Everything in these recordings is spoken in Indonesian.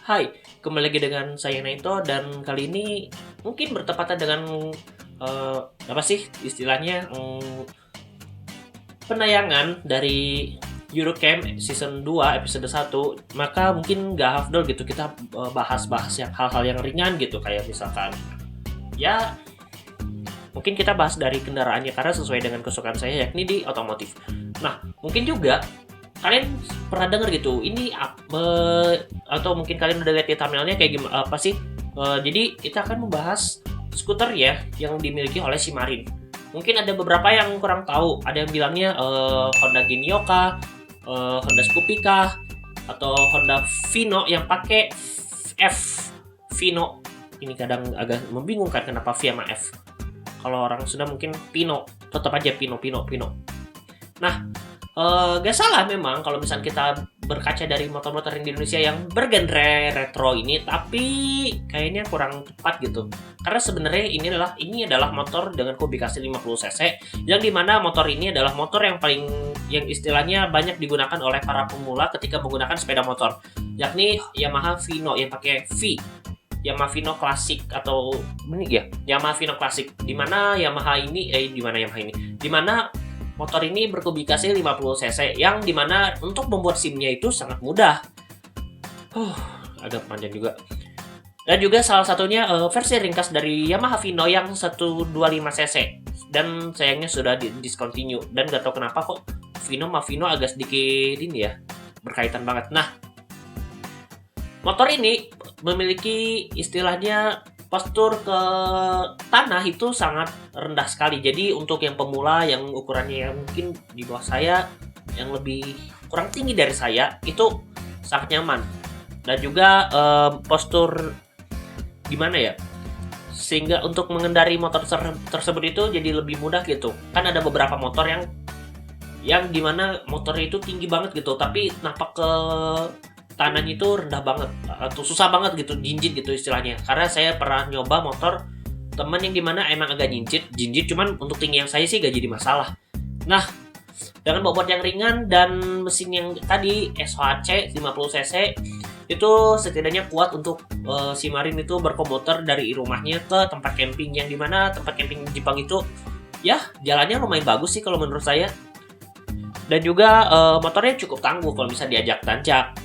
Hai, kembali lagi dengan saya Naito dan kali ini mungkin bertepatan dengan apa sih istilahnya penayangan dari Eurocamp season 2 episode 1. Maka mungkin gak afdol gitu kita bahas-bahas yang hal-hal yang ringan gitu, kayak misalkan ya mungkin kita bahas dari kendaraannya karena sesuai dengan kesukaan saya, yakni di otomotif. Nah, mungkin juga kalian pernah dengar gitu ini atau mungkin kalian udah lihat di thumbnailnya kayak gimana apa sih. Jadi kita akan membahas skuter ya yang dimiliki oleh Shimarin. Mungkin ada beberapa yang kurang tahu, ada yang bilangnya Honda Genio kah, Honda Scoopy kah, atau Honda Vino yang pakai F. Vino ini kadang agak membingungkan kenapa V sama F. Kalau orang sudah mungkin Pino, tetap aja Pino. Nah, gak salah memang kalau misalnya kita berkaca dari motor-motor yang di Indonesia yang bergenre retro ini, tapi kayaknya kurang tepat gitu. Karena sebenarnya ini adalah motor dengan kubikasi 50 cc, yang dimana motor ini adalah motor yang istilahnya banyak digunakan oleh para pemula ketika menggunakan sepeda motor, yakni Yamaha Vino yang pakai V. Yamaha Vino Classic atau ini ya, Yamaha Vino Classic. Dimana motor ini berkubikasi 50 cc yang dimana untuk membuat SIM-nya itu sangat mudah. Agak panjang juga. Dan juga salah satunya versi ringkas dari Yamaha Vino yang 125 cc. Dan sayangnya sudah discontinue. Dan gak tahu kenapa kok Vino sama Vino agak sedikit ini ya, berkaitan banget. Nah, motor ini memiliki istilahnya postur ke tanah itu sangat rendah sekali. Jadi untuk yang pemula yang ukurannya yang mungkin di bawah saya, yang lebih kurang tinggi dari saya, itu sangat nyaman. Dan juga postur gimana ya, sehingga untuk mengendari motor tersebut itu jadi lebih mudah gitu. Kan ada beberapa motor yang dimana motornya itu tinggi banget gitu, tapi napak ke tanahnya itu rendah banget atau susah banget gitu, jinjit gitu istilahnya. Karena saya pernah nyoba motor temen yang dimana emang agak jinjit, cuman untuk tinggi yang saya sih gak jadi masalah. Nah, dengan bobot yang ringan dan mesin yang tadi SHC 50cc itu setidaknya kuat untuk Shimarin itu berkomuter dari rumahnya ke tempat camping, yang dimana tempat camping Jepang itu ya jalannya lumayan bagus sih kalau menurut saya. Dan juga motornya cukup tangguh kalau bisa diajak nanjak.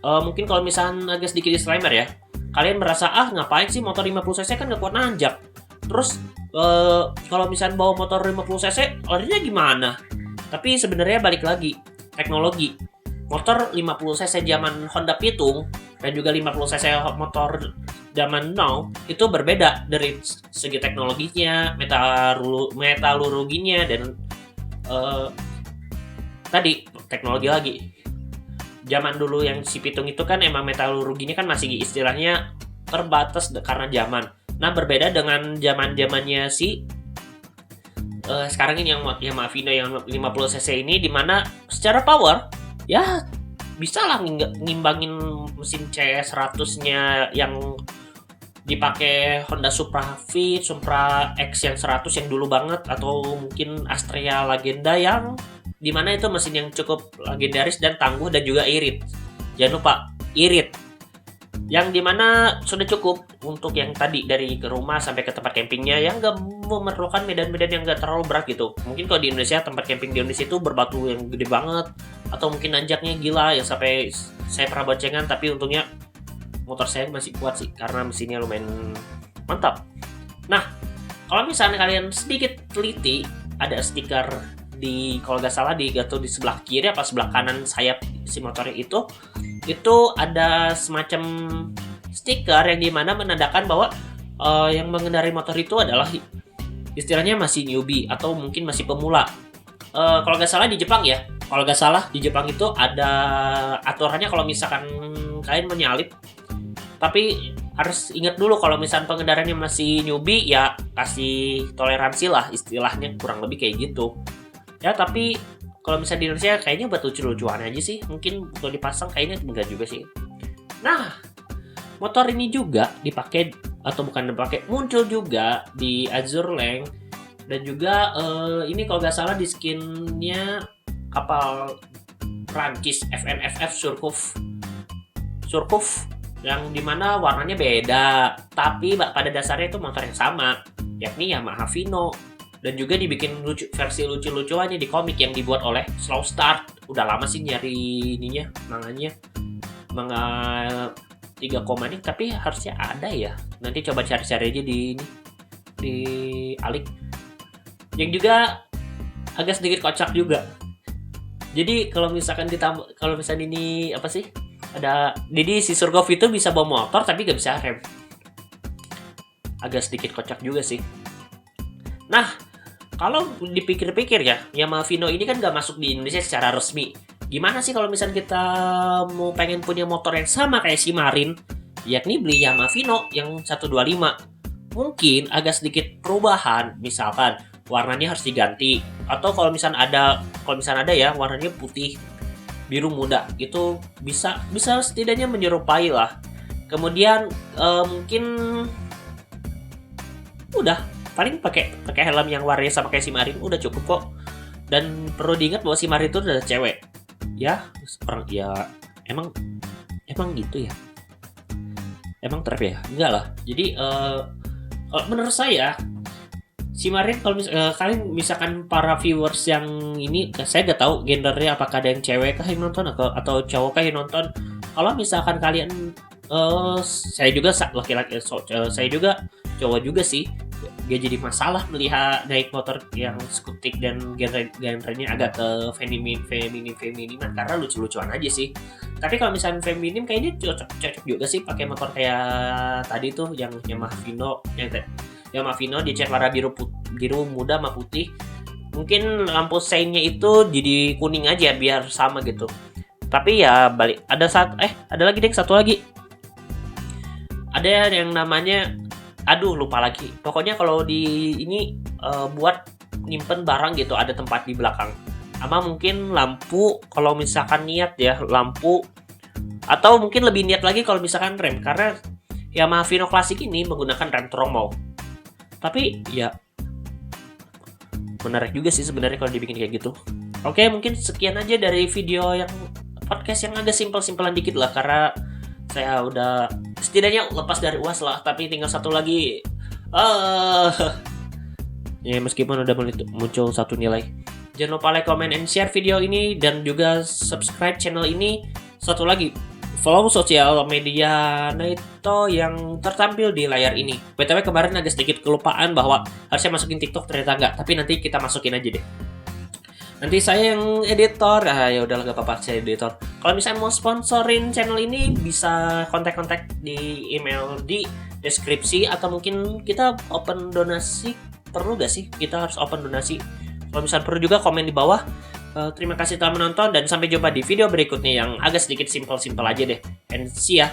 Mungkin kalau misalnya agak sedikit disclaimer ya, kalian merasa ngapain sih motor 50cc kan gak kuat nanjak. Terus kalau misalnya bawa motor 50cc larinya gimana? Tapi sebenarnya balik lagi, teknologi motor 50cc zaman Honda Pitung dan juga 50cc motor zaman now itu berbeda dari segi teknologinya, metalurginya, dan tadi teknologi lagi. Zaman dulu yang si Pitung itu kan emang metalurginya kan masih istilahnya terbatas karena zaman. Nah, berbeda dengan zamannya si sekarang ini yang Yamaha Vino yang 50cc ini, dimana secara power ya bisa lah ngimbangin mesin CS100-nya yang dipakai Honda Supra V, Supra X yang 100 yang dulu banget, atau mungkin Astrea Legenda yang dimana itu mesin yang cukup legendaris dan tangguh dan juga irit. Jangan lupa irit, yang dimana sudah cukup untuk yang tadi dari ke rumah sampai ke tempat campingnya, yang gak memerlukan medan-medan yang gak terlalu berat gitu. Mungkin kalau di Indonesia, tempat camping di Indonesia itu berbatu yang gede banget, atau mungkin nanjaknya gila ya sampai saya pernah boncengan, tapi untungnya motor saya masih kuat sih karena mesinnya lumayan mantap. Nah, kalau misalnya kalian sedikit teliti, ada stiker di, kalau nggak salah di sebelah kiri apa sebelah kanan sayap si motornya itu ada semacam stiker yang dimana menandakan bahwa yang mengendarai motor itu adalah istilahnya masih newbie atau mungkin masih pemula. Kalau nggak salah di Jepang itu ada aturannya kalau misalkan kalian menyalip. Tapi harus ingat dulu kalau misalnya pengendaranya masih newbie ya kasih toleransi lah, istilahnya kurang lebih kayak gitu. Ya tapi kalau misalnya di Indonesia kayaknya buat lucu-lucuan aja sih. Mungkin kalau dipasang kayaknya enggak juga sih. Nah, motor ini juga muncul juga di Azure Lane. Dan juga ini kalau nggak salah di skinnya kapal Prancis FNFF Surkuf yang dimana warnanya beda, tapi pada dasarnya itu motor yang sama, yakni Yamaha Vino. Dan juga dibikin versi lucu-lucuannya di komik yang dibuat oleh Slow Start. Udah lama sih nyari ininya, manga 3 koma nih, tapi harusnya ada ya. Nanti coba cari-cari aja di Alik. Yang juga agak sedikit kocak juga. Jadi kalau misalkan ini apa sih? Jadi si Surkov itu bisa bawa motor tapi gak bisa rem. Agak sedikit kocak juga sih. Nah, kalau dipikir-pikir ya, Yamaha Vino ini kan gak masuk di Indonesia secara resmi. Gimana sih kalau misalkan kita mau pengen punya motor yang sama kayak si Marin, yakni beli Yamaha Vino yang 125. Mungkin agak sedikit perubahan, misalkan warnanya harus diganti, atau kalau misalnya ada ya warnanya putih biru muda, itu bisa setidaknya menyerupai lah. Kemudian mungkin udah paling pakai helm yang warnanya sama kayak si Marin udah cukup kok. Dan perlu diingat bahwa si Marin itu adalah cewek ya, emang gitu ya, emang trap ya, enggak lah. Jadi menurut saya si Marin, kalau kalian misalkan para viewers yang ini, saya gak tahu gendernya apakah ada yang cewek kah yang nonton atau cowok kah yang nonton. Kalau misalkan kalian saya juga laki-laki, saya juga cowok juga sih, gak jadi masalah melihat naik motor yang skutik dan genrenya agak ke feminiman karena lucu-lucuan aja sih. Tapi kalau misalkan feminim kayaknya cocok juga sih pakai motor kayak tadi tuh yang Yamaha Vino, Yamaha Vino dicat warna biru muda sama putih. Mungkin lampu seinnya itu jadi kuning aja biar sama gitu. Tapi ya balik, ada lagi deh, satu lagi. Ada yang namanya, lupa lagi. Pokoknya kalau di ini buat nyimpen barang gitu, ada tempat di belakang. Sama mungkin lampu kalau misalkan niat ya, lampu. Atau mungkin lebih niat lagi kalau misalkan rem, karena Yamaha Vino Classic ini menggunakan rem tromol. Tapi ya menarik juga sih sebenarnya kalau dibikin kayak gitu. Oke, mungkin sekian aja dari video yang podcast yang agak simpel-simpelan dikit lah, karena saya udah setidaknya lepas dari UAS lah. Tapi tinggal satu lagi, ya meskipun udah muncul satu nilai. Jangan lupa like, comment, and share video ini, dan juga subscribe channel ini. Satu lagi, follow sosial media Naito yang tertampil di layar ini. BTW kemarin agak sedikit kelupaan bahwa harusnya masukin TikTok, ternyata enggak. Tapi nanti kita masukin aja deh. Nanti saya yang editor. Ya udahlah, gak apa-apa, saya editor. Kalau misalnya mau sponsorin channel ini, bisa kontak-kontak di email di deskripsi, atau mungkin kita open donasi. Perlu gak sih kita harus open donasi? Kalau misalnya perlu juga komen di bawah. Terima kasih telah menonton, dan sampai jumpa di video berikutnya yang agak sedikit simpel-simpel aja deh. And see ya.